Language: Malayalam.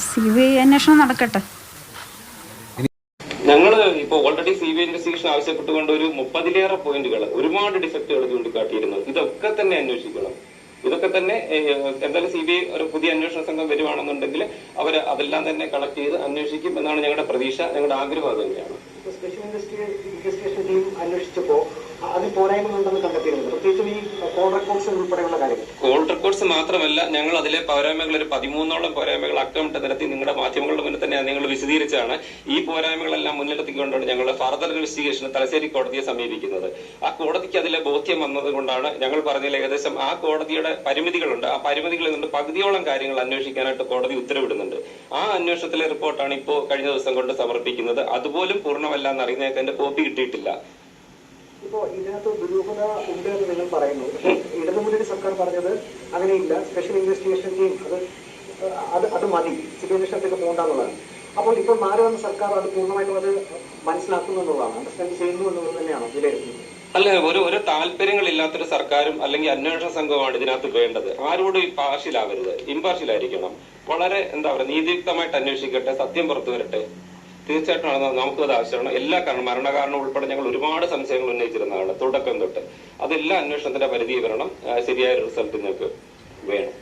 CBI അന്വേഷണം നടക്കട്ടെ. ഞങ്ങൾ ഇപ്പോൾ ഓൾറെഡി CBI ഇൻവെസ്റ്റിഗേഷൻ ആവശ്യപ്പെട്ടുകൊണ്ട് ഒരു 30-ലേറെ പോയിന്റുകൾ, ഒരുപാട് ഡിഫക്റ്റുകൾ ചൂണ്ടിക്കാട്ടിയിരുന്നു. ഇതൊക്കെ തന്നെ അന്വേഷിക്കണം. ഇതൊക്കെ തന്നെ എന്തായാലും CBI ഒരു പുതിയ അന്വേഷണ സംഘം വരുവാണെന്നുണ്ടെങ്കിൽ അവർ അതെല്ലാം തന്നെ കളക്ട് ചെയ്ത് അന്വേഷിക്കും എന്നാണ് ഞങ്ങളുടെ പ്രതീക്ഷ, ഞങ്ങളുടെ ആഗ്രഹം അത് തന്നെയാണ്. സ്പെഷ്യൽ ഇൻവെസ്റ്റിഗേഷൻ ടീം അന്വേഷിച്ചപ്പോൾ അതിൽ പോരായ്മകളുണ്ടെന്ന് കണ്ടെത്തിയിരുന്നത്, പ്രത്യേകിച്ചും ഈ കോൾ റെക്കോർഡ്സ് ഉൾപ്പെടെയുള്ള കാര്യങ്ങൾ. കോൾ റെക്കോർഡ്സ് മാത്രമല്ല, ഞങ്ങൾ അതിലെ പോരായ്മകൾ ഒരു 13ഓളം പോരായ്മകൾ അക്കമിട്ട് നിരത്തി നിങ്ങളുടെ മാധ്യമങ്ങളുടെ മുന്നിൽ തന്നെ നിങ്ങൾ വിശദീകരിച്ചാണ്. ഈ പോരായ്മകളെല്ലാം മുന്നിലെത്തിക്കൊണ്ടാണ് ഞങ്ങൾ ഫർദർ ഇൻവെസ്റ്റിഗേഷന് തലശ്ശേരി കോടതിയെ സമീപിക്കുന്നത്. ആ കോടതിക്ക് അതിലെ ബോധ്യം വന്നത് കൊണ്ടാണ് ഞങ്ങൾ പറഞ്ഞതിൽ ഏകദേശം ആ കോടതിയുടെ പരിമിതികളുണ്ട്. ആ പരിമിതികളിൽ നിന്ന് പകുതിയോളം കാര്യങ്ങൾ അന്വേഷിക്കാനായിട്ട് കോടതി ഉത്തരവിടുന്നുണ്ട്. ആ അന്വേഷണത്തിലെ റിപ്പോർട്ടാണ് ഇപ്പോൾ കഴിഞ്ഞ ദിവസം കൊണ്ട് സമർപ്പിക്കുന്നത്. അതുപോലും പൂർണ്ണമല്ല എന്നറിയുന്നേക്ക് എന്റെ കോപ്പി കിട്ടിയിട്ടില്ല. ഇപ്പോ ഇതിനകത്ത് ദുരൂഹത ഉണ്ട് എന്ന് നിങ്ങൾ പറയുന്നു. ഇടതുമുന്നണി സർക്കാർ പറഞ്ഞത് അങ്ങനെയില്ല, സ്പെഷ്യൽ ഇൻവെസ്റ്റിഗേഷൻ ടീം അത് മതി, സിബിഐ അന്വേഷണത്തിലേക്ക് പോകണ്ടെന്നുള്ളതാണ്. അപ്പോൾ ഇപ്പോൾ മാറി വന്ന സർക്കാർ അത് പൂർണ്ണമായിട്ടും അത് മനസ്സിലാക്കുന്നു എന്നുള്ളതാണ്, അണ്ടർസ്റ്റാൻഡ് ചെയ്യുന്നു എന്നുള്ളത് തന്നെയാണ് വിലയിരുത്തുന്നത്. അല്ല, ഒരു താല്പര്യങ്ങളില്ലാത്തൊരു സർക്കാരും അല്ലെങ്കിൽ അന്വേഷണ സംഘമാണ് ഇതിനകത്ത് വേണ്ടത്. ആരോടും പാർഷ്യലാവരുത്, ഇമ്പാർഷ്യലായിരിക്കണം. വളരെ എന്താ പറയുക, നീതിയുക്തമായിട്ട് അന്വേഷിക്കട്ടെ, സത്യം പുറത്തു വരട്ടെ. തീർച്ചയായിട്ടും നമുക്കും അത് ആവശ്യമാണ്. എല്ലാ മരണകാരണം ഉൾപ്പെടെ ഞങ്ങൾ ഒരുപാട് സംശയങ്ങൾ ഉന്നയിച്ചിരുന്നതാണ് തുടക്കം തൊട്ട്. അതെല്ലാം അന്വേഷണത്തിന്റെ പരിധി വരണം, ശരിയായ റിസൾട്ട് നിങ്ങൾക്ക് വേണം.